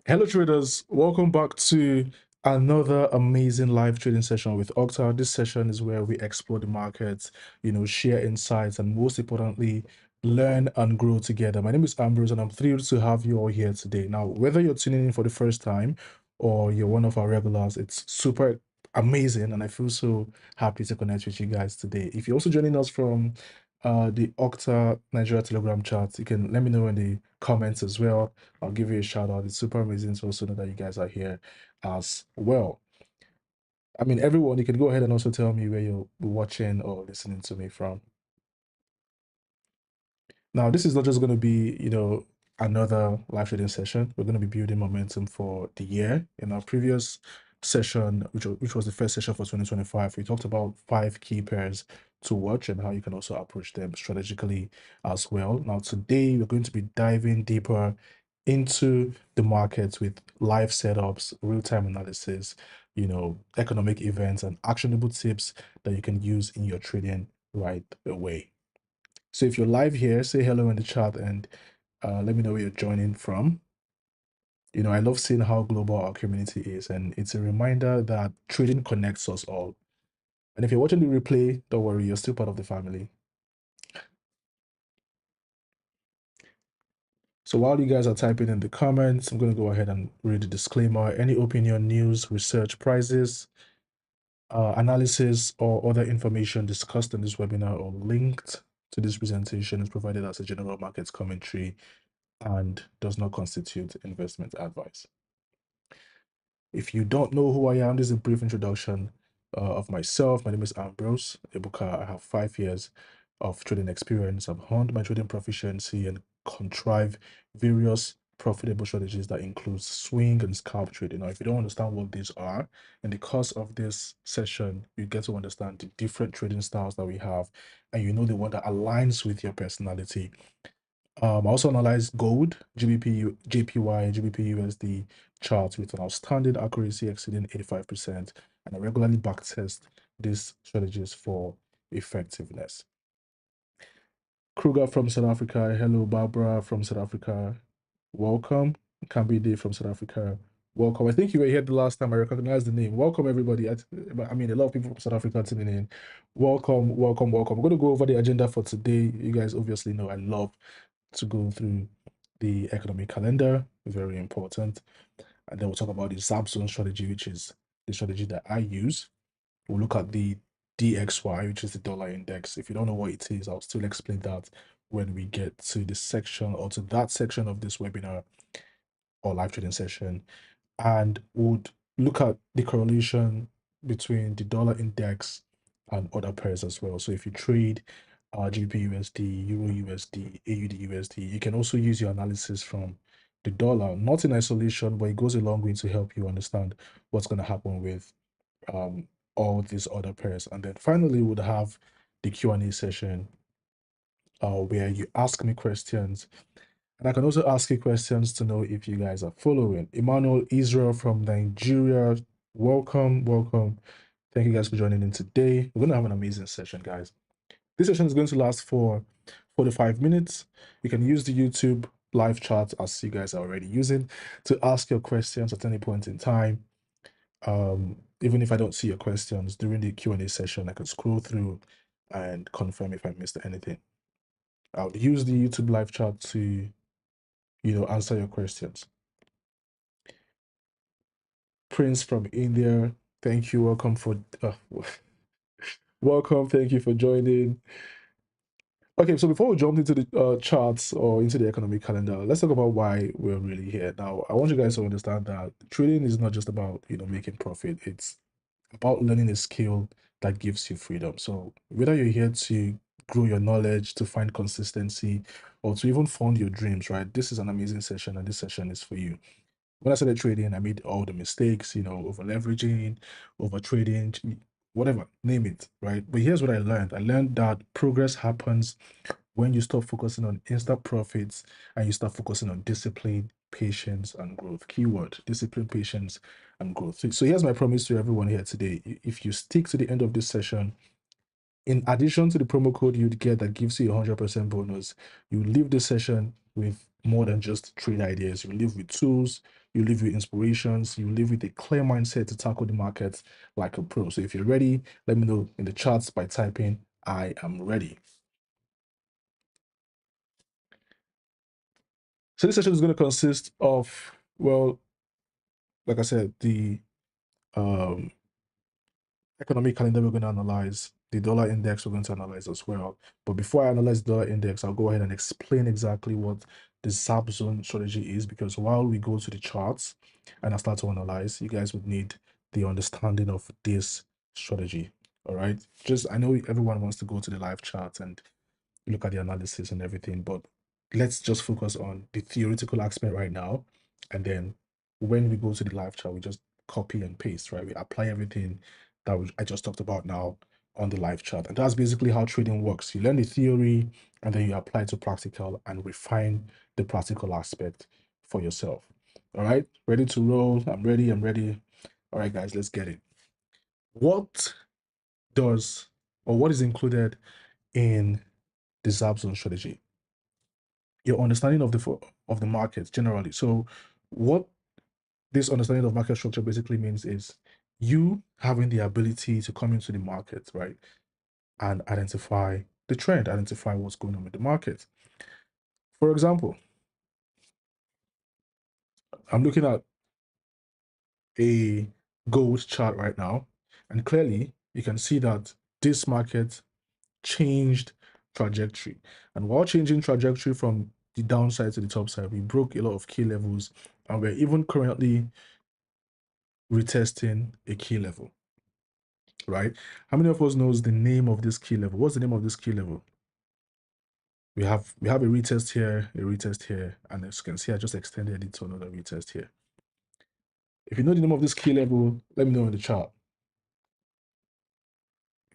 Hello traders, welcome back to another amazing live trading session with Octa. This session is where we explore the markets, share insights, and most importantly, learn and grow together. My name is Ambrose and I'm thrilled to have you all here today. Now, whether you're tuning in for the first time or you're one of our regulars, it's super amazing and I feel so happy to connect with you guys today. If you're also joining us from the Octa Nigeria Telegram chat, you can let me know in the comments as well. I'll give you a shout out. It's super amazing to also know that you guys are here as well. I mean, everyone, you can go ahead and also tell me where you're watching or listening to me from. Now, this is not just going to be, another live trading session. We're going to be building momentum for the year. In our previous session, which was the first session for 2025, we talked about 5 key pairs to watch and how you can also approach them strategically as well. Now, today we're going to be diving deeper into the markets with live setups, real-time analysis, economic events and actionable tips that you can use in your trading right away. So if you're live here, say hello in the chat and let me know where you're joining from. I love seeing how global our community is, and it's a reminder that trading connects us all. And if you're watching the replay, don't worry, you're still part of the family. So while you guys are typing in the comments, I'm going to go ahead and read the disclaimer. Any opinion, news, research, prices, analysis, or other information discussed in this webinar or linked to this presentation is provided as a general markets commentary and does not constitute investment advice. If you don't know who I am, this is a brief introduction of myself. My name is Ambrose Ebuka. I have 5 years of trading experience. I've honed my trading proficiency and contrive various profitable strategies that includes swing and scalp trading. Now, if you don't understand what these are, in the course of this session, you get to understand the different trading styles that we have, and you know the one that aligns with your personality. I also analyze gold, GBP, JPY, GBP USD charts with an outstanding accuracy exceeding 85%, and I regularly backtest these strategies for effectiveness. Kruger from South Africa. Hello, Barbara from South Africa. Welcome. Kambide from South Africa. Welcome. I think you were here the last time. I recognize the name. Welcome, everybody. I mean, a lot of people from South Africa tuning in. Welcome, welcome, welcome. We're going to go over the agenda for today. You guys obviously know I love to go through the economic calendar, very important. And then we'll talk about the ZapZone strategy, which is the strategy that I use. We'll look at the DXY, which is the dollar index. If you don't know what it is, I'll still explain that when we get to this section or to that section of this webinar or live trading session. And would look at the correlation between the dollar index and other pairs as well. So if you trade GBP USD, Euro USD, AUD USD, you can also use your analysis from the dollar, not in isolation, but it goes a long way to help you understand what's going to happen with all these other pairs. And then finally, we'd have the Q&A session where you ask me questions. And I can also ask you questions to know if you guys are following. Emmanuel Israel from Nigeria, welcome, welcome. Thank you guys for joining in today. We're going to have an amazing session, guys. This session is going to last for 45 minutes. You can use the YouTube live chat, as you guys are already using, to ask your questions at any point in time. Even if I don't see your questions during the Q&A session, I can scroll through and confirm if I missed anything. I'll use the YouTube live chat to answer your questions. Prince from India, thank you. Welcome for welcome. Thank you for joining. Okay, so before we jump into the charts or into the economic calendar, let's talk about why we're really here. Now, I want you guys to understand that trading is not just about making profit. It's about learning a skill that gives you freedom. So whether you're here to grow your knowledge, to find consistency, or to even fund your dreams, right? This is an amazing session, and this session is for you. When I started trading, I made all the mistakes, over leveraging, over trading, whatever, name it, right? But here's what I learned. I learned that progress happens when you stop focusing on instant profits and you start focusing on discipline, patience, and growth. Keyword: discipline, patience, and growth. So here's my promise to everyone here today. If you stick to the end of this session, in addition to the promo code you'd get that gives you a 100% bonus, you leave the session with more than just trade ideas. You leave with tools, you leave with inspirations, you leave with a clear mindset to tackle the market like a pro. So if you're ready, let me know in the charts by typing "I am ready." So this session is going to consist of, well, like I said, the um, economic calendar we're going to analyze, the dollar index we're going to analyze as well. But before I analyze the dollar index, I'll go ahead and explain exactly what the ZapZone strategy is, because while we go to the charts and I start to analyze, you guys would need the understanding of this strategy. All right. I know everyone wants to go to the live chart and look at the analysis and everything, but let's just focus on the theoretical aspect right now. And then when we go to the live chart, we just copy and paste, right? We apply everything that I just talked about now on the live chart. And that's basically how trading works. You learn the theory and then you apply it to practical and refine the practical aspect for yourself. All right, ready to roll? I'm ready. I'm ready. All right, guys, let's get it. What does or what is included in the ZapZone strategy? Your understanding of the market generally. So what this understanding of market structure basically means is you having the ability to come into the market, right, and identify the trend, identify what's going on with the market. For example, I'm looking at a gold chart right now, and clearly you can see that this market changed trajectory. And while changing trajectory from the downside to the top side, we broke a lot of key levels, and we're even currently retesting a key level, right? How many of us knows the name of this key level? What's the name of this key level? We have a retest here, and as you can see, I just extended it to another retest here. If you know the name of this key level, let me know in the chat.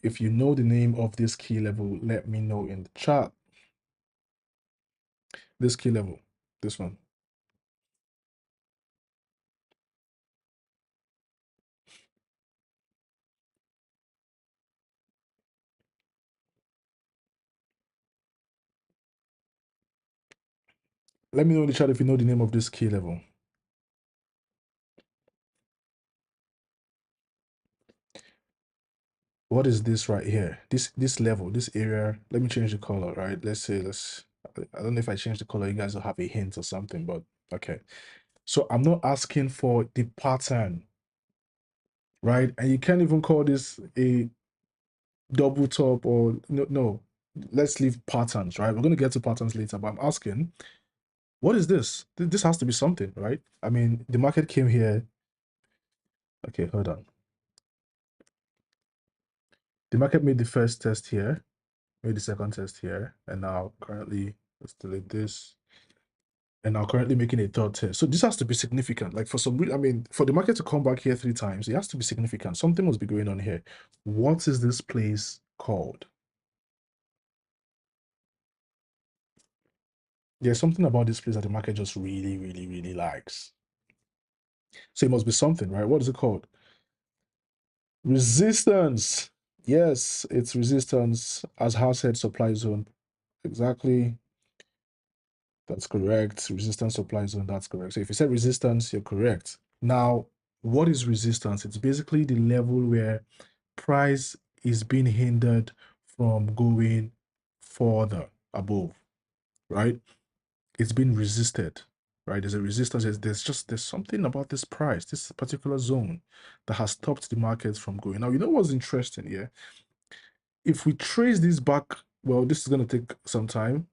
If you know the name of this key level, let me know in the chat. This key level, this one. Let me know in the chat if you know the name of this key level. What is this right here? This level, this area. Let me change the color, right? I don't know if I change the color, you guys will have a hint or something, but okay. So I'm not asking for the pattern, right? And you can't even call this a double top or no. Let's leave patterns, right? We're going to get to patterns later, but I'm asking, what is this? This has to be something, right? I mean, the market came here. Okay, hold on. The market made the first test here, made the second test here, and now currently, let's delete this. And now currently making a third test. So this has to be significant. Like for some reason, I mean, for the market to come back here 3 times, it has to be significant. Something must be going on here. What is this place called? There's something about this place that the market just really, really, really likes. So it must be something, right? What is it called? Resistance. Yes, it's resistance as House said, supply zone. Exactly. That's correct. Resistance supply zone, that's correct. So if you said resistance, you're correct. Now, what is resistance? It's basically the level where price is being hindered from going further above, right? It's been resisted. right? There's a resistance. There's something about this price, this particular zone, that has stopped the markets from going. Now, you know what's interesting here? If we trace this back, well, this is going to take some time,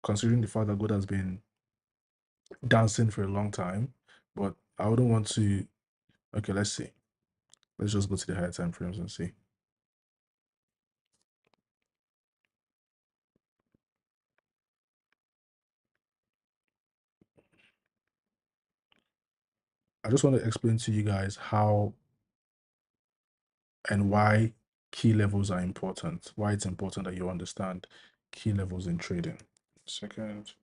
considering the fact that gold has been dancing for a long time. But I wouldn't want to. Okay, let's see. Let's just go to the higher time frames and see. I just want to explain to you guys how and why key levels are important, why it's important that you understand key levels in trading. Second.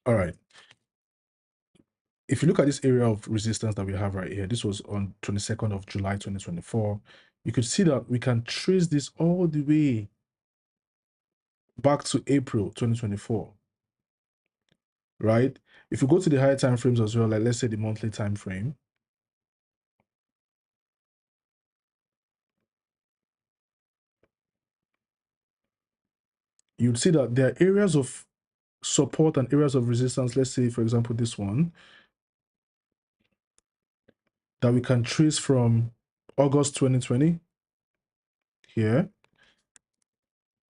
All right. If you look at this area of resistance that we have right here, this was on 22nd of July 2024. You could see that we can trace this all the way back to April 2024, right? If you go to the higher time frames as well, like let's say the monthly time frame, you'd see that there are areas of support and areas of resistance. Let's say, for example, this one, that we can trace from August 2020 here,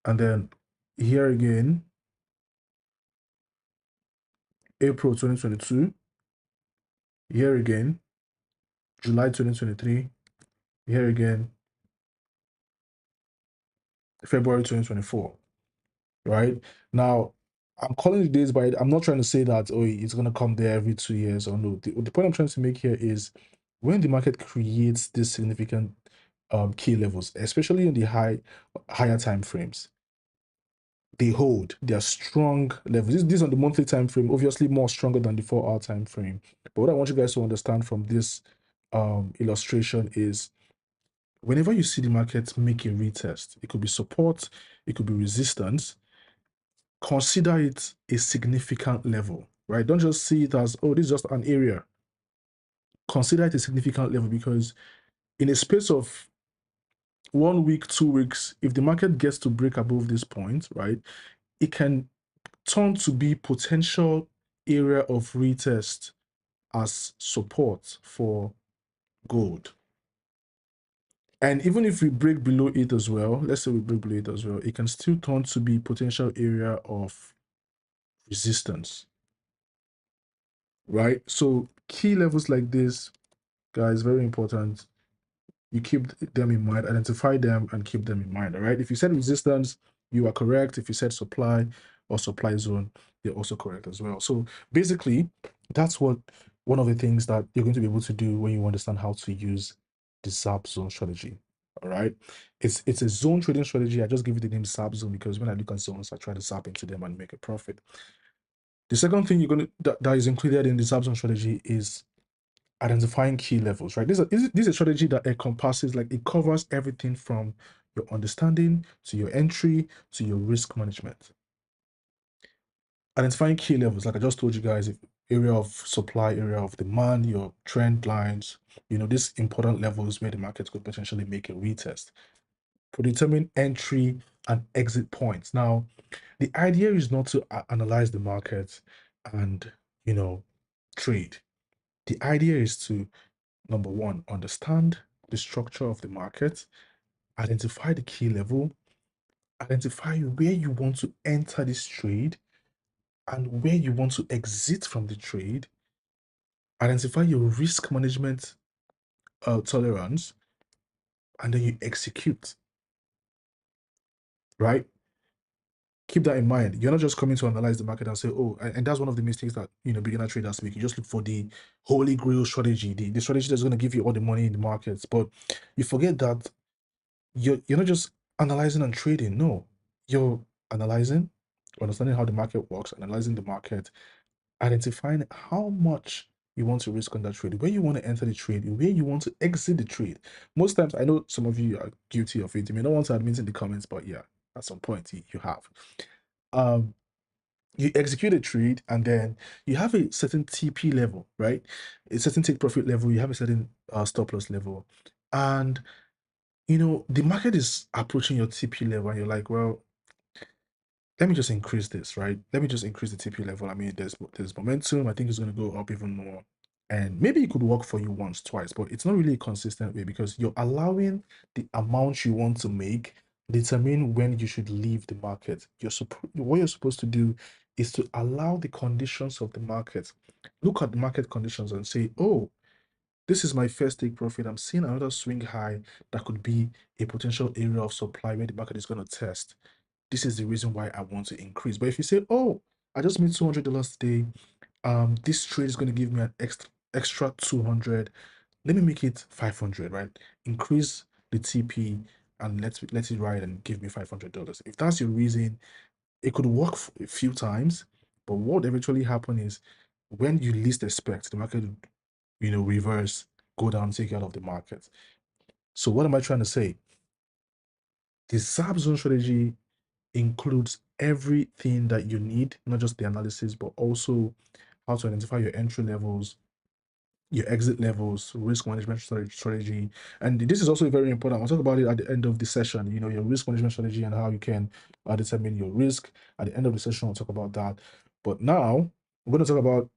and then here again, April 2022, here again, July 2023, here again, February 2024, right? Now, I'm calling it days, but I'm not trying to say that, oh, it's going to come there every 2 years or no. The point I'm trying to make here is when the market creates these significant key levels, especially in the higher time frames, they hold their strong levels. This on the monthly time frame, obviously more stronger than the 4-hour time frame. But what I want you guys to understand from this illustration is whenever you see the market make a retest, it could be support, it could be resistance, consider it a significant level, right? Don't just see it as, oh, this is just an area. Consider it a significant level, because in a space of 1 week, 2 weeks, if the market gets to break above this point, right, it can turn to be potential area of retest as support for gold. And even if we break below it as well, let's say we break below it as well, it can still turn to be potential area of resistance, right? So key levels like this, guys, very important. You keep them in mind, identify them and keep them in mind, all right? If you said resistance, you are correct. If you said supply or supply zone, you're also correct as well. So basically, that's one of the things that you're going to be able to do when you understand how to use the ZapZone strategy, all right? It's a zone trading strategy. I just give it the name ZapZone because when I look at zones, I try to zap into them and make a profit. The second thing that is included in the ZapZone strategy is identifying key levels, right? This is a strategy that encompasses, like, it covers everything from your understanding to your entry to your risk management. Identifying key levels, like I just told you guys, area of supply, area of demand, your trend lines, these important levels where the market could potentially make a retest. Predetermine entry and exit points. Now, the idea is not to analyze the market and, trade. The idea is to, number one, understand the structure of the market, identify the key level, identify where you want to enter this trade and where you want to exit from the trade, identify your risk management tolerance, and then you execute, right? Keep that in mind. You're not just coming to analyze the market and say, oh, and that's one of the mistakes that beginner traders make. You just look for the holy grail strategy, the strategy that's going to give you all the money in the markets, but you forget that you're not just analyzing and trading. No, you're analyzing, understanding how the market works, analyzing the market, identifying how much you want to risk on that trade, where you want to enter the trade, where you want to exit the trade. Most times, I know some of you are guilty of it. You may not want to admit in the comments, but yeah, at some point you have. You execute a trade and then you have a certain TP level, right? A certain take profit level, you have a certain stop loss level. And the market is approaching your TP level and you're like, well, let me just increase this, right? Let me just increase the TP level. I mean, there's momentum. I think it's going to go up even more. And maybe it could work for you once, twice, but it's not really a consistent way because you're allowing the amount you want to make determine when you should leave the market. What you're supposed to do is to allow the conditions of the market. Look at the market conditions and say, oh, this is my first take profit. I'm seeing another swing high that could be a potential area of supply where the market is going to test. This is the reason why I want to increase. But if you say, oh, I just made $200 today, this trade is going to give me an extra 200. Let me make it 500, right? Increase the TP and let it ride and give me $500. If that's your reason, it could work a few times, but what would eventually happen is when you least expect the market, reverse, go down, take you out of the market. So what am I trying to say? The ZapZone strategy includes everything that you need, not just the analysis, but also how to identify your entry levels, your exit levels, risk management strategy. And this is also very important. I'll talk about it at the end of the session, your risk management strategy and how you can determine your risk. At the end of the session, I'll talk about that. But now we're going to talk about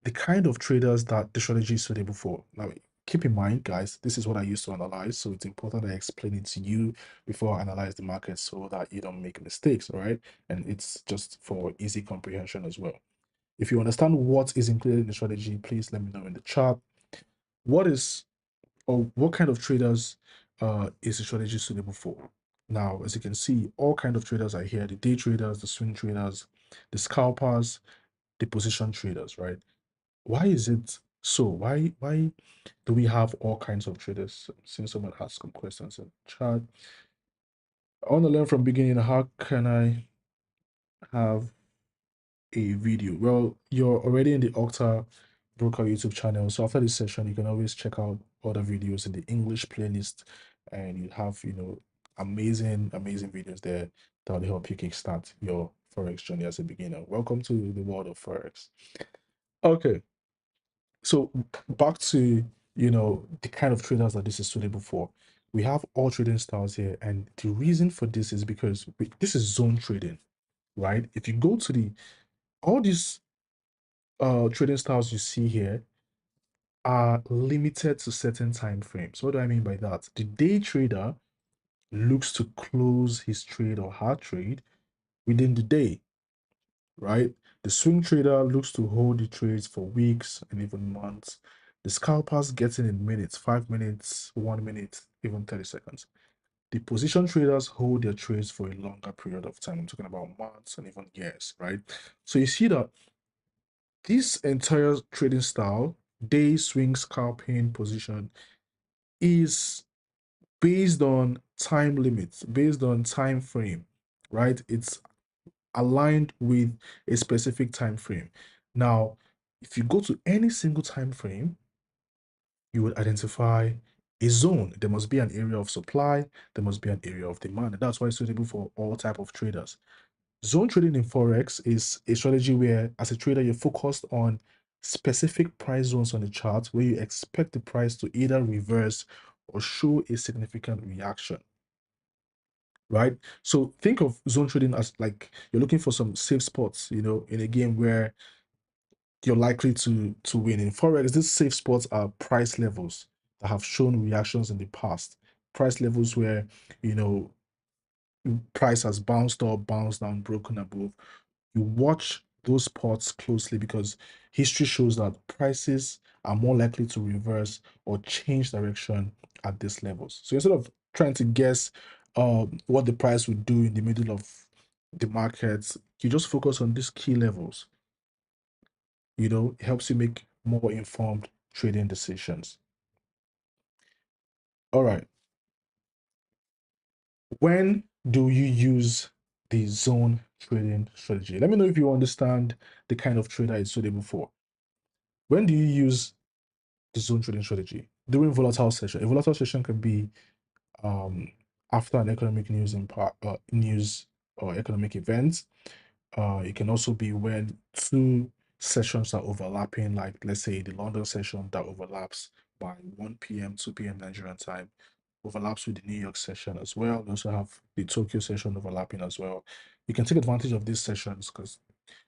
the kind of traders that the strategy is suitable for. Now, keep in mind, guys, this is what I used to analyze. So it's important that I explain it to you before I analyze the market so that you don't make mistakes, all right? And it's just for easy comprehension as well. If you understand what is included in the strategy, please let me know in the chat. What kind of traders is the strategy suitable for? Now, as you can see, all kind of traders are here: the day traders, the swing traders, the scalpers, the position traders, right? Why is it so? Why do we have all kinds of traders? Since someone has some questions in chat, I want to learn from beginning. How can I have a video? Well, you're already in the Octa Broker YouTube channel, so after this session, you can always check out other videos in the English playlist, and you have amazing videos there that will help you kickstart your Forex journey as a beginner. Welcome to the world of Forex. Okay. So back to the kind of traders that this is suitable for. We have all trading styles here, and the reason for this is because this is zone trading, right? If you go to all these trading styles you see here are limited to certain time frames. What do I mean by that? The day trader looks to close his trade or her trade within the day, right? The swing trader looks to hold the trades for weeks and even months. The scalpers get in minutes, 5 minutes, 1 minute, even 30 seconds. The position traders hold their trades for a longer period of time. I'm talking about months and even years, right? So you see that this entire trading style, day, swing, scalping, position, is based on time limits, based on time frame, right? It's aligned with a specific time frame. Now, if you go to any single time frame, you would identify a zone. There must be an area of supply, there must be an area of demand, and that's why it's suitable for all type of traders. Zone trading in Forex is a strategy where, as a trader, you're focused on specific price zones on the chart where you expect the price to either reverse or show a significant reaction, right? So think of zone trading as like you're looking for some safe spots, in a game where you're likely to win. In Forex, these safe spots are price levels that have shown reactions in the past. Price levels where, you know, price has bounced up, bounced down, broken above. You watch those spots closely because history shows that prices are more likely to reverse or change direction at these levels. So instead of trying to guess what the price would do in the middle of the markets, you just focus on these key levels. It helps you make more informed trading decisions. All right. When do you use the zone trading strategy? Let me know if you understand the kind of trader it's suitable for. When do you use the zone trading strategy? During volatile session. A volatile session can be after an economic news or economic event. It can also be when two sessions are overlapping, like let's say the London session that overlaps by 1 p.m., 2 p.m. Nigerian time, overlaps with the New York session as well. We also have the Tokyo session overlapping as well. you can take advantage of these sessions because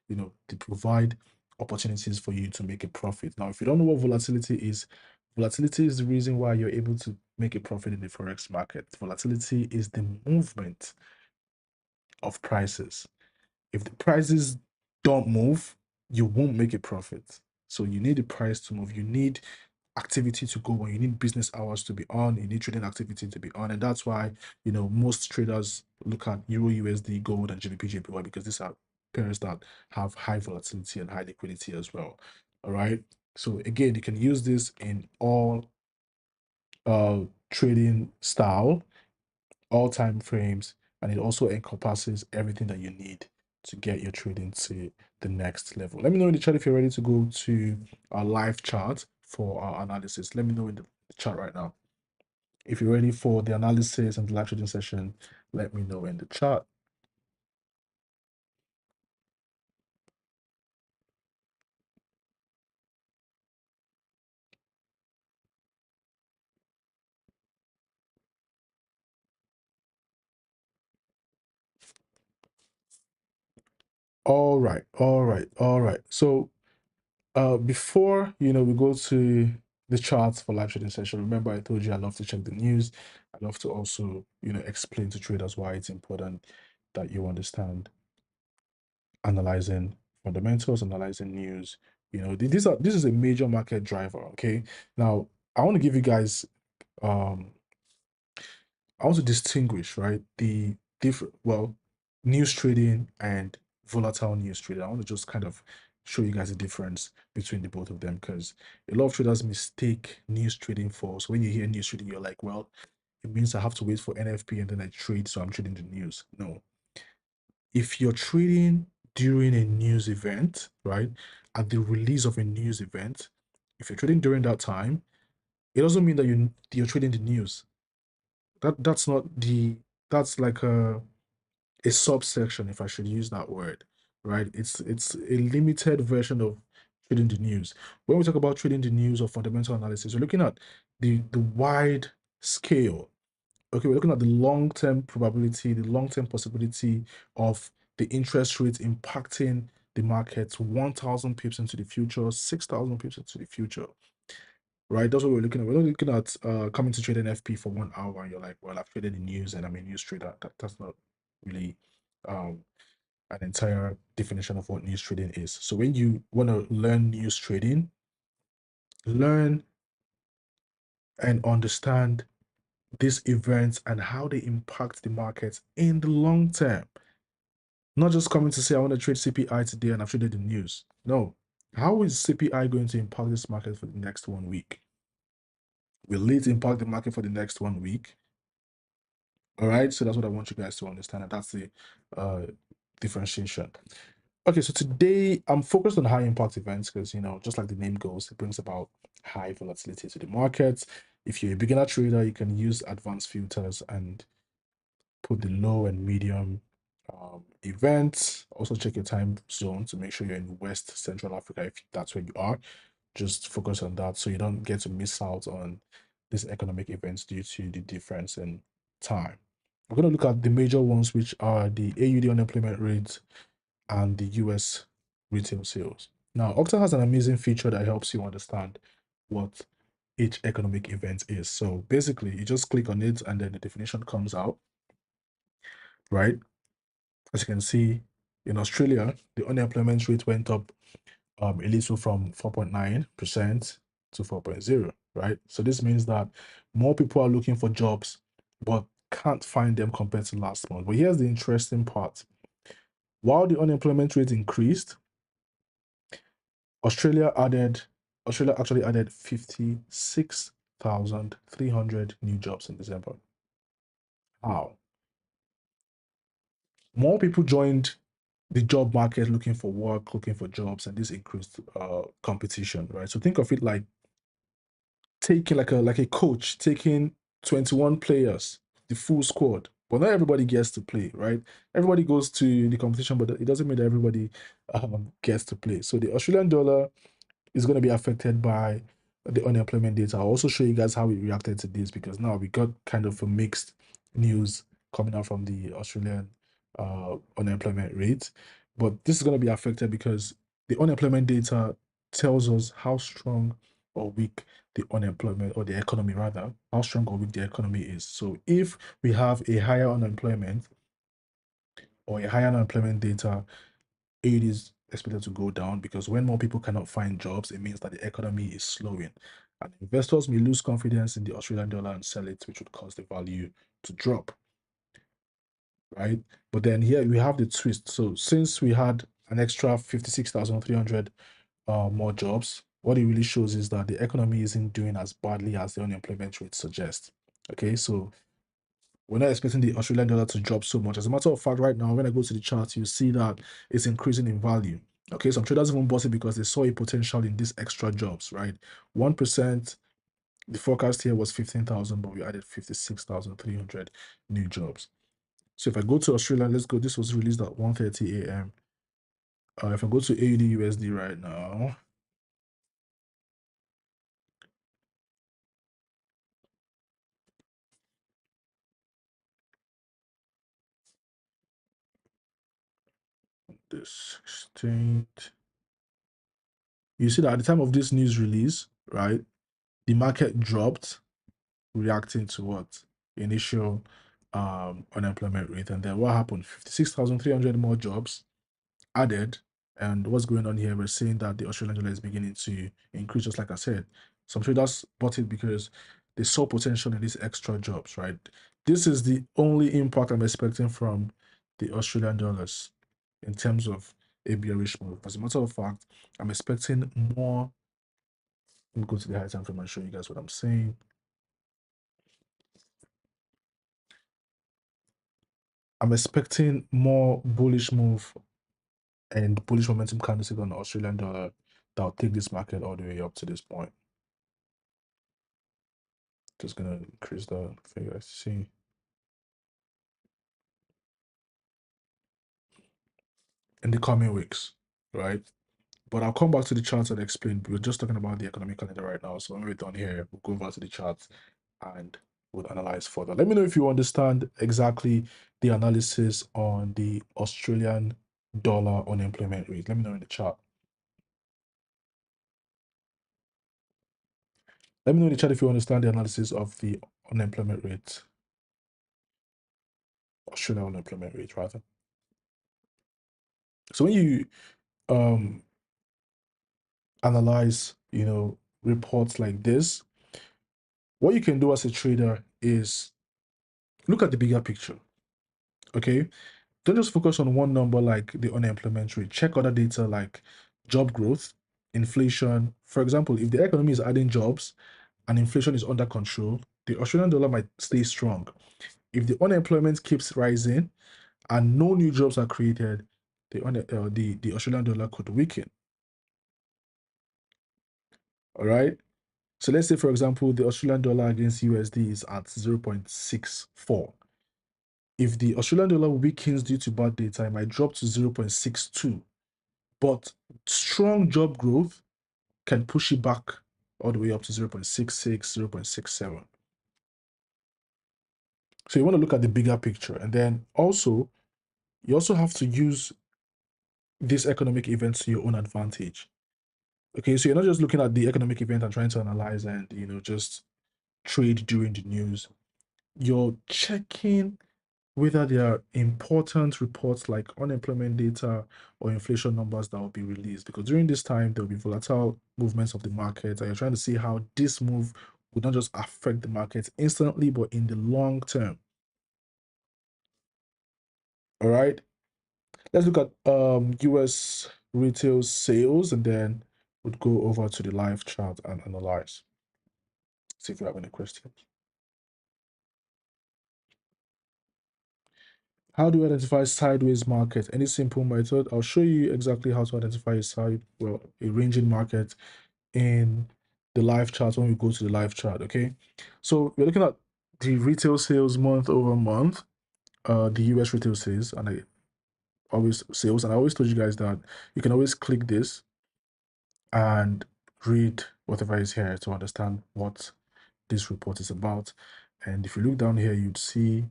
they provide opportunities for you to make a profit. Now, if you don't know what volatility is the reason why you're able to make a profit in the Forex market. Volatility is the movement of prices. If the prices don't move, you won't make a profit. So you need the price to move. You need activity to go on. You need business hours to be on. You need trading activity to be on. And that's why, most traders look at Euro USD, gold, and GBP, JPY because these are pairs that have high volatility and high liquidity as well. All right. So again, you can use this in all trading style, all time frames, and it also encompasses everything that you need to get your trading to the next level. Let me know in the chat if you're ready to go to our live chart for our analysis. Let me know in the chat right now. If you're ready for the analysis and the live trading session, let me know in the chat. All right. So before we go to the charts for live trading session, remember I told you I love to check the news. I love to also explain to traders why it's important that you understand analyzing fundamentals, analyzing news. This is a major market driver. Okay, now I want to give you guys I want to distinguish, right, the different, news trading and volatile news trading. I want to just kind of show you guys the difference between the both of them because a lot of traders mistake news trading for. So when you hear news trading, you're like, well, it means I have to wait for NFP and then I trade, so I'm trading the news. No. If you're trading during a news event, right, at the release of a news event, if you're trading during that time, it doesn't mean that you're trading the news. That's not the that's like a subsection, if I should use that word, right? It's a limited version of trading the news. When we talk about trading the news or fundamental analysis, we're looking at the wide scale. Okay, we're looking at the long-term probability, the long-term possibility of the interest rates impacting the markets 1,000 pips into the future, 6,000 pips into the future, right? That's what we're looking at. We're not looking at coming to trade an FP for 1 hour and you're like, well, I've traded the news and I'm a news trader. That's not really um, an entire definition of what news trading is. So when you want to learn news trading, learn and understand these events and how they impact the markets in the long term. Not just coming to say, I want to trade CPI today and I've traded the news. No. How is CPI going to impact this market for the next 1 week? Will it impact the market for the next 1 week? All right. So that's what I want you guys to understand. And that's the differentiation. Okay. So today I'm focused on high impact events because, just like the name goes, it brings about high volatility to the markets. If you're a beginner trader, you can use advanced filters and put the low and medium events. Also check your time zone to make sure you're in West Central Africa if that's where you are. Just focus on that so you don't get to miss out on these economic events due to the difference in time. We're going to look at the major ones, which are the AUD unemployment rate and the US retail sales. Now, Octa has an amazing feature that helps you understand what each economic event is. So basically, you just click on it and then the definition comes out, right? As you can see, in Australia, the unemployment rate went up a little from 4.9% to 4.0, right? So this means that more people are looking for jobs, but can't find them compared to last month. But here's the interesting part. While the unemployment rate increased, Australia actually added 56,300 new jobs in December. How? More people joined the job market looking for work, looking for jobs, and this increased competition, right? So think of it like taking like a coach taking 21 players, the full squad, but not everybody gets to play, right? Everybody goes to the competition, but it doesn't mean that everybody gets to play. So the Australian dollar is going to be affected by the unemployment data. I'll also show you guys how we reacted to this because now we got kind of a mixed news coming out from the Australian unemployment rate. But this is going to be affected because the unemployment data tells us how strong or weak the unemployment, or the economy rather, how strong or weak the economy is. So if we have a higher unemployment or a higher unemployment data, it is expected to go down, because when more people cannot find jobs, it means that the economy is slowing. And investors may lose confidence in the Australian dollar and sell it, which would cause the value to drop, right? But then here we have the twist. So since we had an extra 56,300 more jobs, what it really shows is that the economy isn't doing as badly as the unemployment rate suggests. Okay, so we're not expecting the Australian dollar to drop so much. As a matter of fact, right now, when I go to the chart, you see that it's increasing in value. Okay, some traders even bought it because they saw a potential in these extra jobs, right? 1%, the forecast here was 15,000, but we added 56,300 new jobs. So if I go to Australia, let's go. This was released at 1:30 a.m. If I go to AUD USD right now, this exchange, you see that at the time of this news release, right, the market dropped, reacting to what? Initial unemployment rate. And then what happened? 56,300 more jobs added. And what's going on here? We're seeing that the Australian dollar is beginning to increase, just like I said. Some traders bought it because they saw potential in these extra jobs, right? This is the only impact I'm expecting from the Australian dollars in terms of a bearish move. As a matter of fact, I'm expecting more. Let me go to the high time frame and show you guys what I'm saying. I'm expecting more bullish move and bullish momentum candlestick on the Australian dollar that will take this market all the way up to this point. Just gonna increase the figure. See, in the coming weeks, right? But I'll come back to the charts and explain. We're just talking about the economic calendar right now. So when we're done here, we'll go over to the charts and we'll analyze further. Let me know if you understand exactly the analysis on the Australian dollar unemployment rate. Let me know in the chat. Let me know in the chat if you understand the analysis of the unemployment rate, Australian unemployment rate rather. So when you um analyze, reports like this, what you can do as a trader is look at the bigger picture. Okay, don't just focus on one number like the unemployment rate. Check other data like job growth, inflation. For example, if the economy is adding jobs and inflation is under control, the Australian dollar might stay strong. If the unemployment keeps rising and no new jobs are created, the Australian dollar could weaken. All right. So let's say, for example, the Australian dollar against USD is at 0.64. If the Australian dollar weakens due to bad data, it might drop to 0.62. But strong job growth can push it back all the way up to 0.66, 0.67. So you want to look at the bigger picture. And then also, you also have to use these economic events to your own advantage. Okay, so you're not just looking at the economic event and trying to analyze and, just trade during the news. You're checking whether there are important reports like unemployment data or inflation numbers that will be released. Because during this time, there will be volatile movements of the market, and you're trying to see how this move would not just affect the market instantly, but in the long term. All right. Let's look at US retail sales, and then we'll go over to the live chart and analyze. See if you have any questions. How do you identify sideways market? Any simple method? I'll show you exactly how to identify a ranging market in the live chart when we go to the live chart. Okay, so we're looking at the retail sales month over month, the US retail sales, and I always told you guys that you can always click this and read whatever is here to understand what this report is about. And if you look down here, you'd see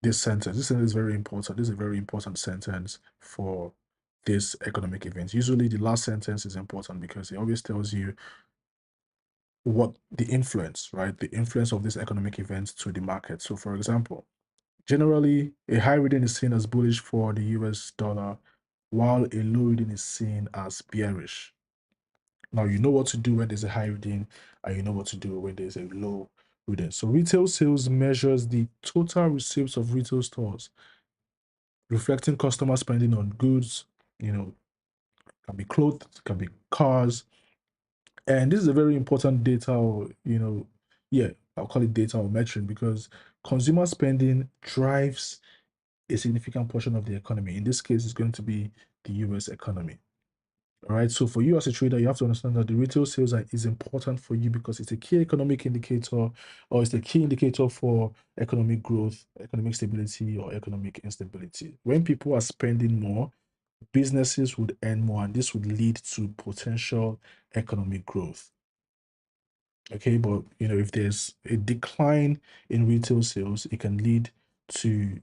this sentence. This sentence is very important. This is a very important sentence for this economic event. Usually the last sentence is important because it always tells you what the influence, right? The influence of this economic event to the market. So for example, generally a high reading is seen as bullish for the US dollar, while a low reading is seen as bearish. Now you know what to do when there's a high reading, and you know what to do when there's a low reading. So retail sales measures the total receipts of retail stores, reflecting customer spending on goods, can be clothes, can be cars. And this is a very important data, or, yeah, I'll call it data or metric, because consumer spending drives a significant portion of the economy. In this case, it's going to be the US economy. All right. So for you as a trader, you have to understand that the retail sales is important for you because it's a key economic indicator, or it's a key indicator for economic growth, economic stability, or economic instability. When people are spending more, businesses would earn more, and this would lead to potential economic growth. Okay, but if there's a decline in retail sales, it can lead to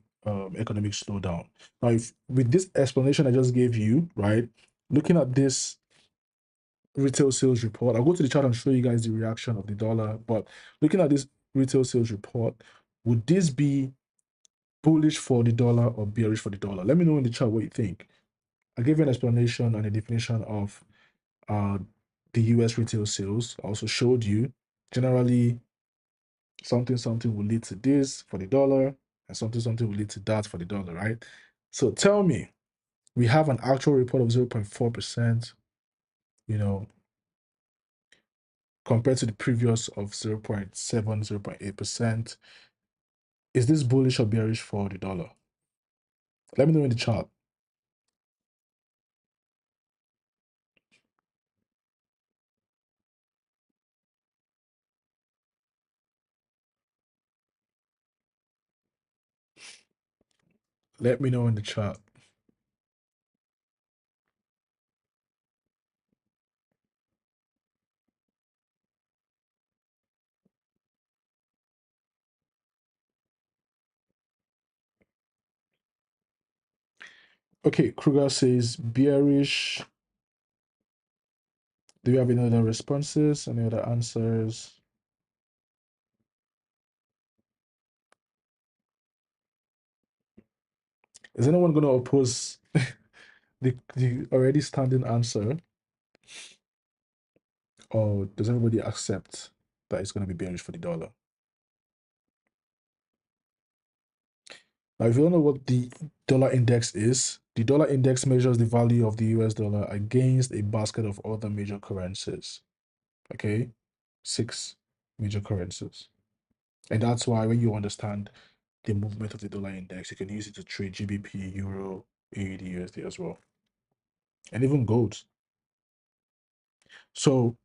economic slowdown. Now, if with this explanation I just gave you, right, looking at this retail sales report, I'll go to the chart and show you guys the reaction of the dollar. But looking at this retail sales report, would this be bullish for the dollar or bearish for the dollar? Let me know in the chat what you think. I gave you an explanation and a definition of the US retail sales. I also showed you generally something will lead to this for the dollar, and something will lead to that for the dollar, right? So tell me, we have an actual report of 0.4%, compared to the previous of 0.7, 0.8%. Is this bullish or bearish for the dollar? Let me know in the chart. Let me know in the chat. Okay, Kruger says bearish. Do you have any other responses? Any other answers? Is anyone going to oppose the already standing answer? Or does everybody accept that it's going to be bearish for the dollar? Now, if you don't know what the dollar index is, the dollar index measures the value of the US dollar against a basket of other major currencies. Okay, 6 major currencies. And that's why when you understand the movement of the dollar index, you can use it to trade GBP, Euro, AUD, USD as well, and even gold. So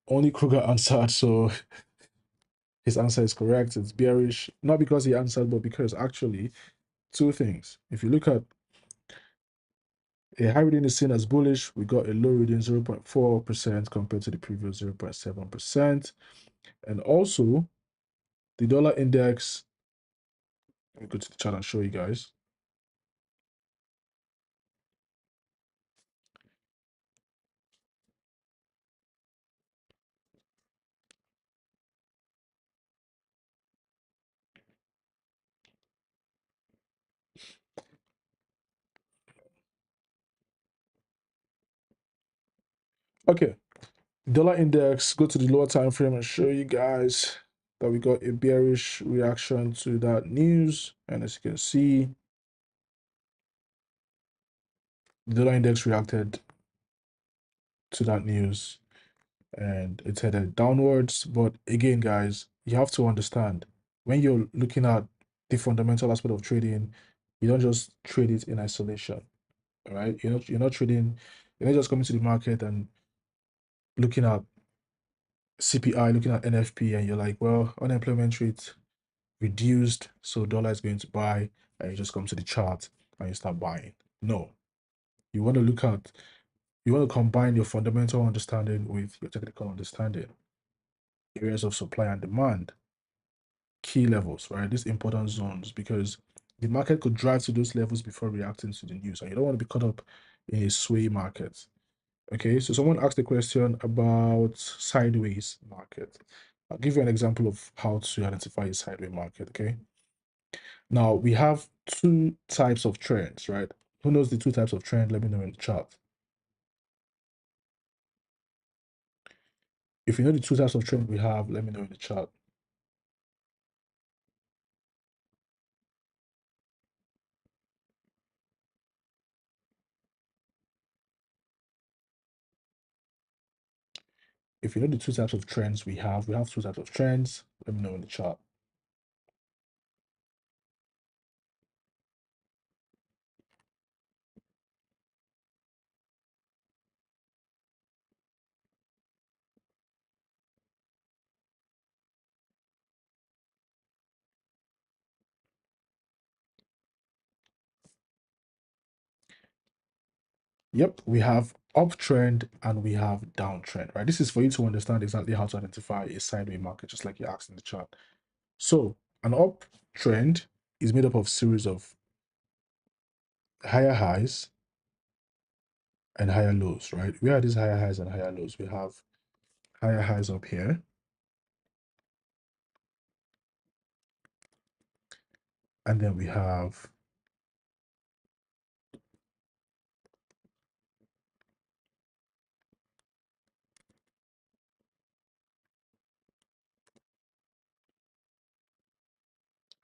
only Kruger answered, so his answer is correct. It's bearish, not because he answered, but because actually two things. If you look at a high reading is seen as bullish, we got a low reading 0.4% compared to the previous 0.7%. And also the dollar index, let me go to the chart and show you guys. Okay, dollar index, go to the lower time frame and show you guys that we got a bearish reaction to that news. And as you can see, the dollar index reacted to that news and it's headed downwards. But again, guys, you have to understand when you're looking at the fundamental aspect of trading, you don't just trade it in isolation. All right, you're not trading, you're not just coming to the market and looking at CPI, looking at NFP, and you're like, well, unemployment rate reduced, so dollar is going to buy, and you just come to the chart and you start buying. No, you want to you want to combine your fundamental understanding with your technical understanding, areas of supply and demand. key levels, right? These important zones, because the market could drive to those levels before reacting to the news, and you don't want to be caught up in a sway market. Okay, so someone asked a question about sideways market. I'll give you an example of how to identify a sideways market. Okay, now we have two types of trends, right? Who knows the two types of trend? Let me know in the chat. If you know the two types of trend we have, let me know in the chat. If you know the two types of trends we have two types of trends. Let me know in the chat. Yep, we have uptrend and we have downtrend, right? This is for you to understand exactly how to identify a sideways market, just like you asked in the chart. So an uptrend is made up of series of higher highs and higher lows, right? Where are these higher highs and higher lows? We have higher highs up here, and then we have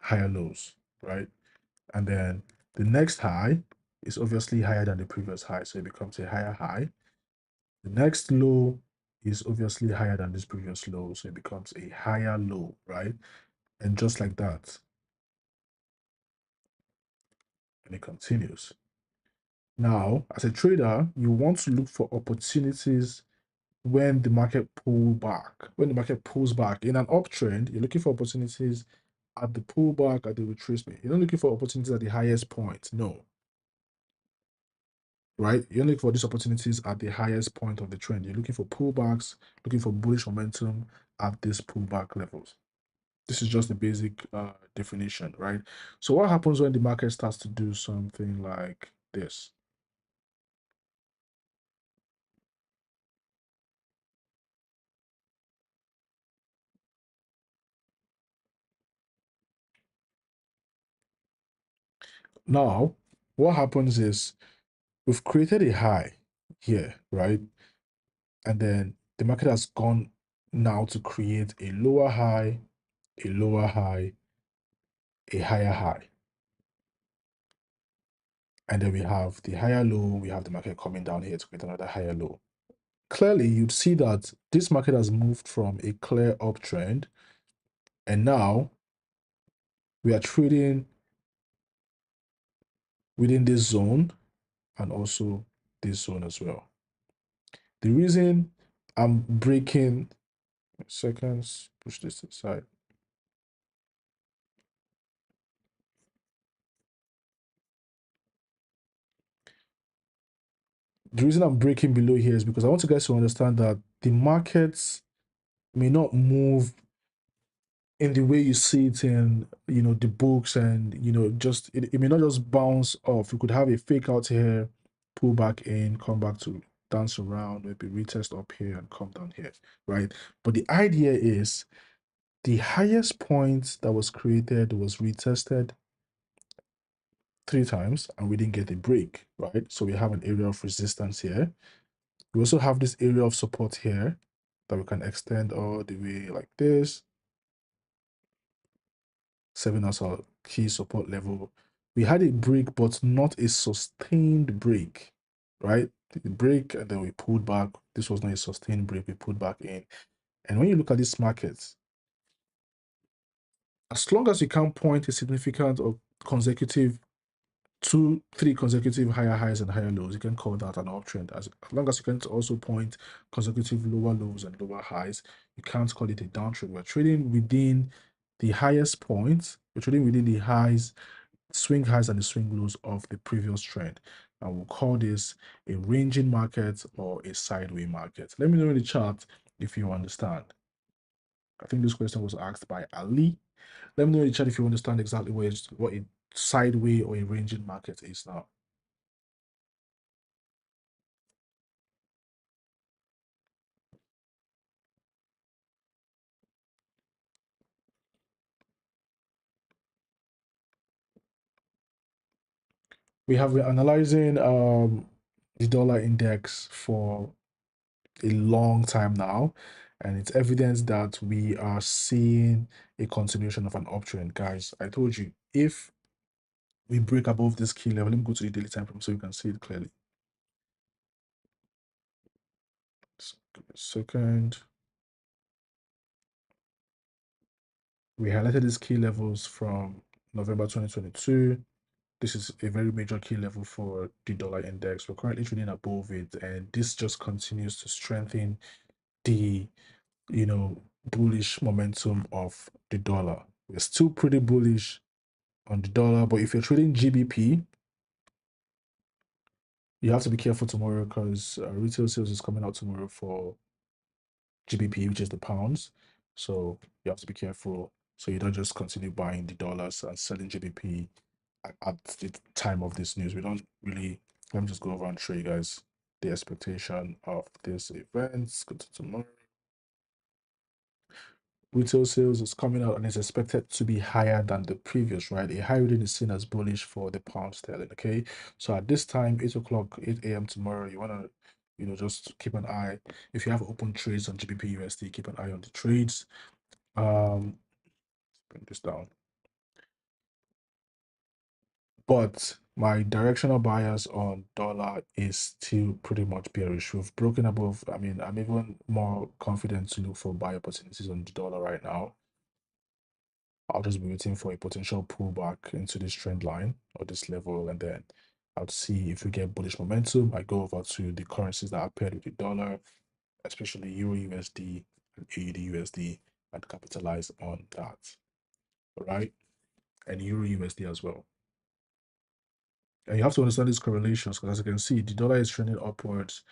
higher lows, right? And then the next high is obviously higher than the previous high, so it becomes a higher high. The next low is obviously higher than this previous low, so it becomes a higher low, right? And just like that, and it continues. Now, as a trader, you want to look for opportunities when the market pull back. When the market pulls back in an uptrend, you're looking for opportunities at the pullback, at the retracement. You're not looking for opportunities at the highest point. No, right? You're looking for these opportunities at the highest point of the trend. You're looking for pullbacks, looking for bullish momentum at these pullback levels. This is just the basic definition, right? So what happens when the market starts to do something like this? Now, what happens is we've created a high here, right? And then the market has gone now to create a lower high, a lower high, a higher high. And then we have the higher low, we have the market coming down here to create another higher low. Clearly, you'd see that this market has moved from a clear uptrend, and now we are trading within this zone and also this zone as well. The reason I'm breaking seconds, push this aside. The reason I'm breaking below here is because I want you guys to understand that the markets may not move in the way you see it in the books, and just it may not just bounce off. You could have a fake out here, pull back in, come back to dance around, maybe retest up here and come down here, right? But the idea is the highest point that was created was retested 3 times and we didn't get a break, right? So we have an area of resistance here. We also have this area of support here that we can extend all the way like this, serving as our key support level. We had a break, but not a sustained break, right? The break, and then we pulled back. This was not a sustained break. We pulled back in. And when you look at this market, as long as you can't point a significant or consecutive 3 consecutive higher highs and higher lows, you can call that an uptrend. As long as you can't also point consecutive lower lows and lower highs, you can't call it a downtrend. We're trading within the highest points. We're trading within the highs, swing highs and the swing lows of the previous trend. And we'll call this a ranging market or a sideways market. Let me know in the chat if you understand. I think this question was asked by Ali. Let me know in the chat if you understand exactly what a sideway or a ranging market is now. We have been analyzing the dollar index for a long time now, and it's evidence that we are seeing a continuation of an uptrend. Guys, I told you, if we break above this key level, let me go to the daily time frame so you can see it clearly. Just give me a second. We highlighted these key levels from November 2022. This is a very major key level for the dollar index. We're currently trading above it, and this just continues to strengthen the bullish momentum of the dollar. We're still pretty bullish on the dollar, but if you're trading GBP, you have to be careful tomorrow because retail sales is coming out tomorrow for GBP, which is the pounds. So you have to be careful so you don't just continue buying the dollars and selling GBP at the time of this news. We don't really. Let me just go over and show you guys the expectation of this event. Go to tomorrow. Retail sales is coming out and is expected to be higher than the previous, right? A high reading is seen as bullish for the pound sterling, okay? So at this time, 8 o'clock, 8 a.m. tomorrow, you want to, just keep an eye. If you have open trades on GBP USD, keep an eye on the trades. Bring this down. But my directional bias on dollar is still pretty much bearish. We've broken above. I mean, I'm even more confident to look for buy opportunities on the dollar right now. I'll just be waiting for a potential pullback into this trend line or this level, and then I'll see if we get bullish momentum. I go over to the currencies that are paired with the dollar, especially Euro USD and AUD USD, and capitalize on that. All right, and Euro USD as well. And you have to understand these correlations because, as you can see, the dollar is trending upwards.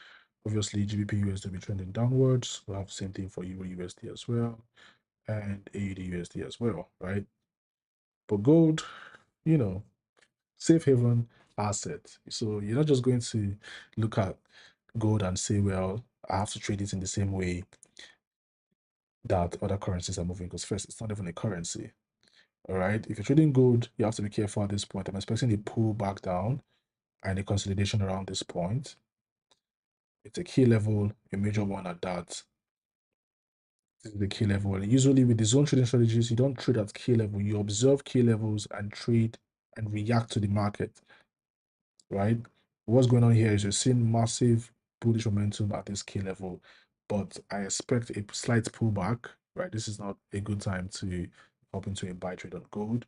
Obviously, GBP USD will be trending downwards. We'll have the same thing for Euro USD as well, and AUD USD as well, right? But gold, you know, safe haven asset. So you're not just going to look at gold and say, well, I have to trade it in the same way that other currencies are moving, because first, it's not even a currency. All right. If you're trading gold, you have to be careful at this point. I'm expecting a pull back down and a consolidation around this point. It's a key level, a major one at that. This is the key level. And usually with the zone trading strategies, you don't trade at key level. You observe key levels and trade and react to the market, right? What's going on here is you're seeing massive bullish momentum at this key level, but I expect a slight pullback, right? This is not a good time to hop into a buy trade on gold.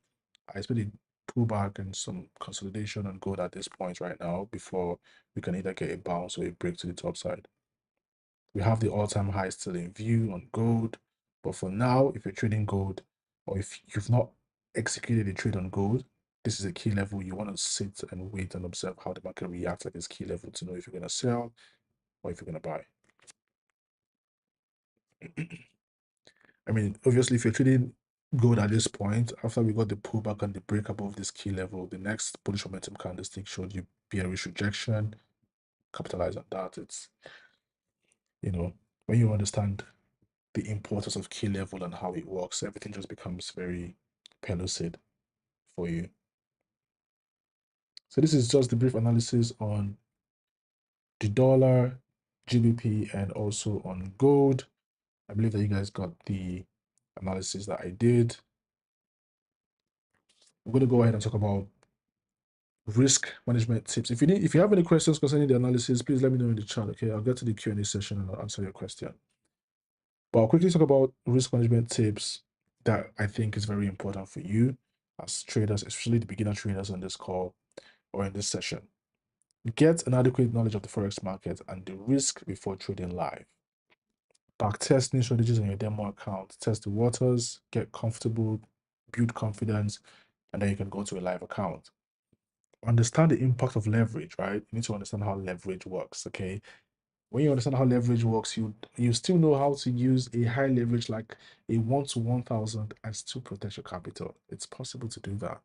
I expect a pullback and some consolidation on gold at this point right now before we can either get a bounce or a break to the top side. We have the all-time high still in view on gold, but for now, if you're trading gold or if you've not executed a trade on gold, this is a key level. You want to sit and wait and observe how the market reacts at this key level to know if you're going to sell or if you're going to buy. I mean, obviously, if you're trading gold at this point, after we got the pullback and the break above this key level, the next bullish momentum candlestick showed you bearish rejection. Capitalize on that. It's, when you understand the importance of key level and how it works, everything just becomes very pellucid for you. So this is just the brief analysis on the dollar, GBP, and also on gold. I believe that you guys got the analysis that I did. We're going to go ahead and talk about risk management tips. If you have any questions concerning the analysis, please let me know in the chat. Okay, I'll get to the Q&A session and I'll answer your question. But I'll quickly talk about risk management tips that I think is very important for you as traders, especially the beginner traders on this call or in this session. Get an adequate knowledge of the Forex market and the risk before trading live. Backtest new strategies on your demo account. Test the waters, get comfortable, build confidence, and then you can go to a live account. Understand the impact of leverage, right? You need to understand how leverage works, okay? When you understand how leverage works, you still know how to use a high leverage like a 1 to 1,000 and still protect your capital. It's possible to do that.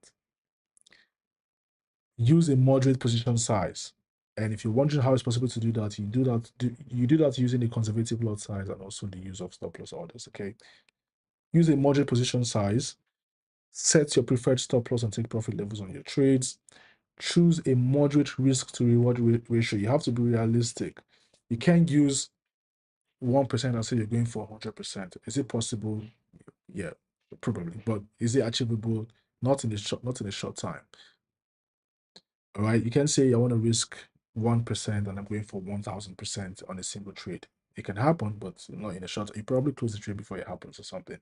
Use a moderate position size. And if you're wondering how it's possible to do that, you do that using a conservative lot size and also the use of stop loss orders. Okay. Use a moderate position size. Set your preferred stop loss and take profit levels on your trades. Choose a moderate risk to reward ratio. You have to be realistic. You can't use 1% and say you're going for 100%. Is it possible? Yeah, probably. But is it achievable? Not in a short time. All right. You can say I want to risk 1% and I'm going for 1,000% on a single trade. It can happen, but not in a short. You probably close the trade before it happens or something.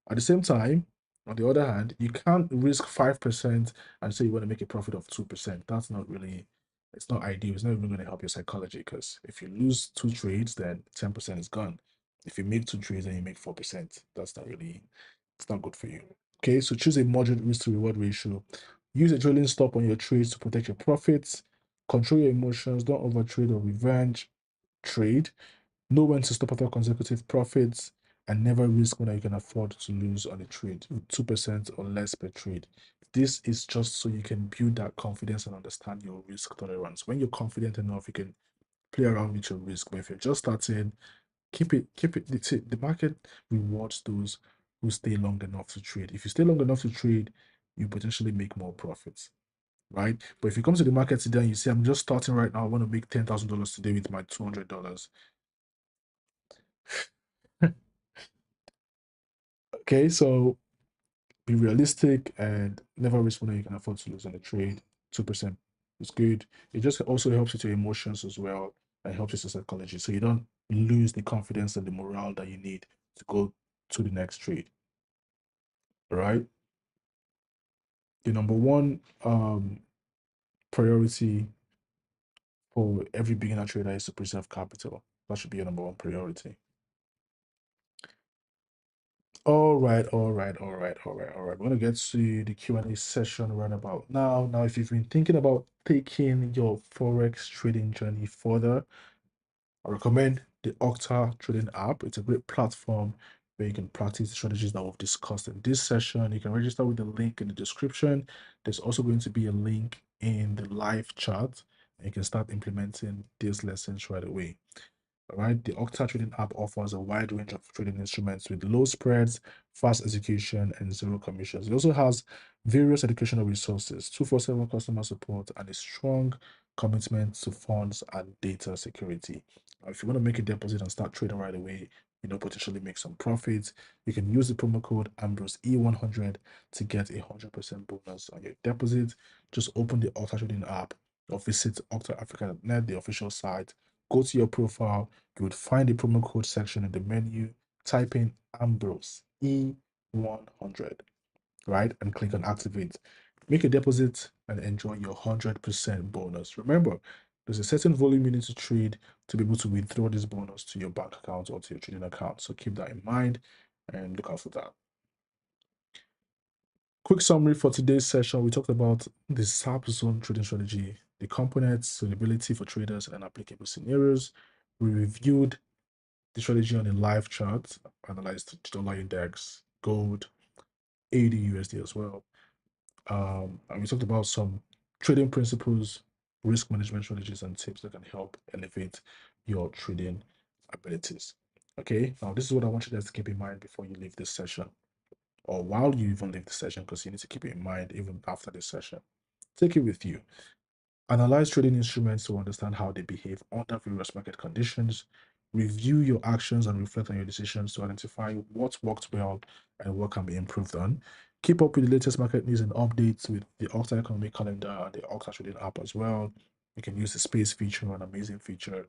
At the same time, on the other hand, you can't risk 5% and say you want to make a profit of 2%. That's not really, it's not ideal. It's not even going to help your psychology, because if you lose two trades, then 10% is gone. If you make two trades and you make 4%, that's not really, it's not good for you. Okay, so choose a moderate risk to reward ratio. Use a trailing stop on your trades to protect your profits. Control your emotions. Don't overtrade or revenge trade. Know when to stop after consecutive profits, and never risk when you can afford to lose on a trade with 2% or less per trade. This is just so you can build that confidence and understand your risk tolerance. When you're confident enough, you can play around with your risk. But if you're just starting, keep it. The market rewards those who stay long enough to trade. If you stay long enough to trade, you potentially make more profits, right? But if you come to the market today and you say, I'm just starting right now, I want to make $10,000 today with my $200. Okay, so be realistic and never risk more than you can afford to lose on a trade. 2% is good. It just also helps with your emotions as well and helps with your psychology. So you don't lose the confidence and the morale that you need to go to the next trade. All right. The number one priority for every beginner trader is to preserve capital. That should be your number one priority. All right, all right, all right, all right, all right. We're gonna get to the Q&A session right about now. Now, if you've been thinking about taking your Forex trading journey further, I recommend the Octa trading app. It's a great platform where you can practice the strategies that we've discussed in this session. You can register with the link in the description. There's also going to be a link in the live chat, and you can start implementing these lessons right away. All right, the Octa trading app offers a wide range of trading instruments with low spreads, fast execution, and zero commissions. It also has various educational resources, 24/7 customer support, and a strong commitment to funds and data security. If you want to make a deposit and start trading right away, potentially make some profits, you can use the promo code Ambrose E100 to get 100% bonus on your deposit. Just open the Octa trading app or visit octaafrica.net, the official site. Go to your profile, you would find the promo code section in the menu, type in Ambrose E100, right? And click on activate. Make a deposit and enjoy your 100% bonus. Remember, there's a certain volume you need to trade to be able to withdraw this bonus to your bank account or to your trading account. So keep that in mind and look out for that. Quick summary for today's session. We talked about the ZapZone trading strategy, the components, suitability for traders, and applicable scenarios. We reviewed the strategy on a live chart, analyzed the dollar index, gold, AUD, USD as well. And we talked about some trading principles, risk management strategies, and tips that can help elevate your trading abilities. Okay, now this is what I want you guys to keep in mind before you leave this session, or while you even leave the session, because you need to keep it in mind even after this session. Take it with you. Analyze trading instruments to understand how they behave under various market conditions. Review your actions and reflect on your decisions to identify what worked well and what can be improved on. Keep up with the latest market news and updates with the Octa Economic Calendar and the Octa Trading app as well. You can use the space feature, an amazing feature,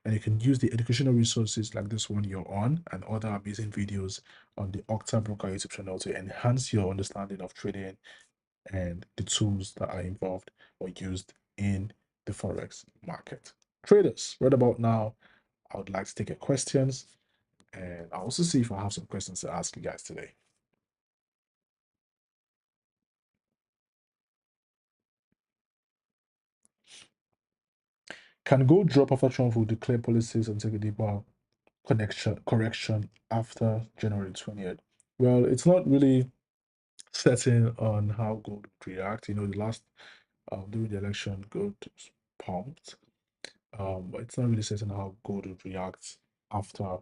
and you can use the educational resources like this one you're on and other amazing videos on the Octa Broker YouTube channel to enhance your understanding of trading and the tools that are involved or used in the Forex market. Traders, right about now, I would like to take your questions, and I'll also see if I have some questions to ask you guys today. Can gold drop after Trump will declare policies and take a deeper correction after January 20th? Well, it's not really certain on how gold would react. The last during the election, gold pumped. But it's not really certain how gold would react after.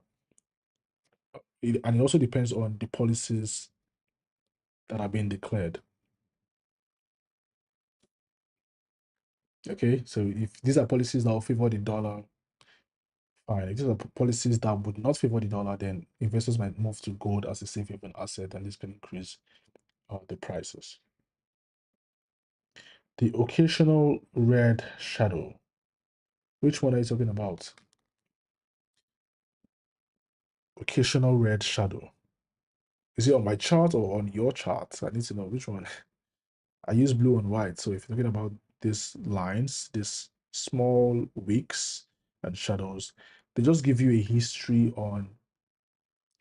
And it also depends on the policies that are being declared. Okay, so if these are policies that will favor the dollar, fine. If these are policies that would not favor the dollar, then investors might move to gold as a safe haven asset, and this can increase the prices. The occasional red shadow. Which one are you talking about? Occasional red shadow. Is it on my chart or on your chart? I need to know which one. I use blue and white. So if you're talking about these lines, these small wicks and shadows, they just give you a history on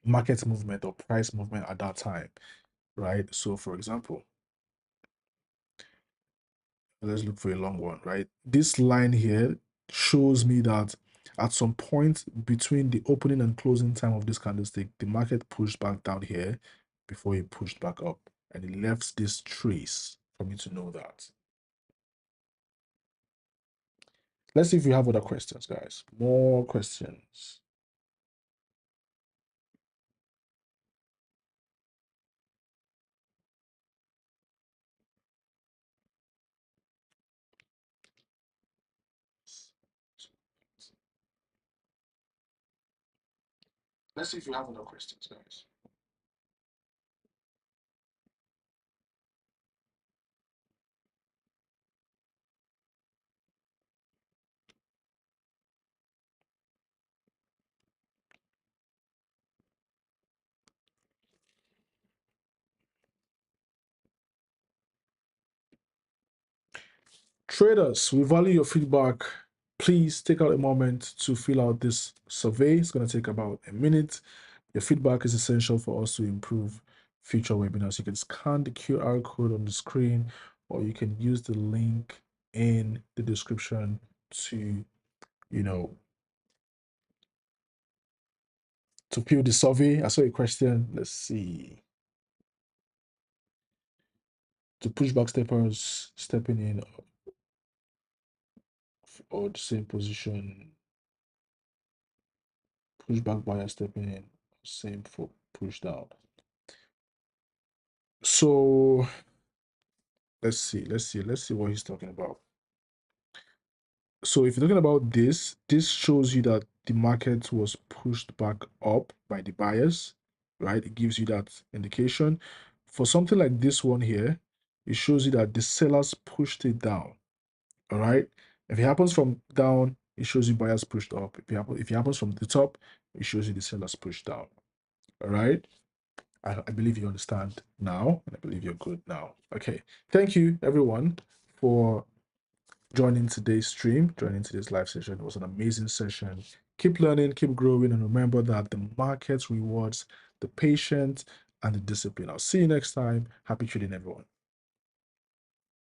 market movement or price movement at that time, right? So for example, let's look for a long one, right? This line here shows me that at some point between the opening and closing time of this candlestick, the market pushed back down here before it pushed back up, and it left this trace for me to know that. Let's see if you have other questions, guys. More questions. Let's see if you have other questions, guys. Traders, we value your feedback. Please take out a moment to fill out this survey. It's going to take about a minute. Your feedback is essential for us to improve future webinars. You can scan the QR code on the screen, or you can use the link in the description to, to fill the survey. I saw a question. Let's see. To push back steppers stepping in or the same position, push back buyer stepping in, same for push down. So let's see what he's talking about. So if you're talking about this shows you that the market was pushed back up by the buyers, right? It gives you that indication. For something like this one here, it shows you that the sellers pushed it down. All right. If it happens from down, it shows you buyers pushed up. If it happens from the top, it shows you the sellers pushed down. All right. I believe you understand now, and I believe you're good now. Okay. Thank you, everyone, for joining today's stream, joining today's live session. It was an amazing session. Keep learning, keep growing, and remember that the market rewards the patient and the discipline. I'll see you next time. Happy trading, everyone.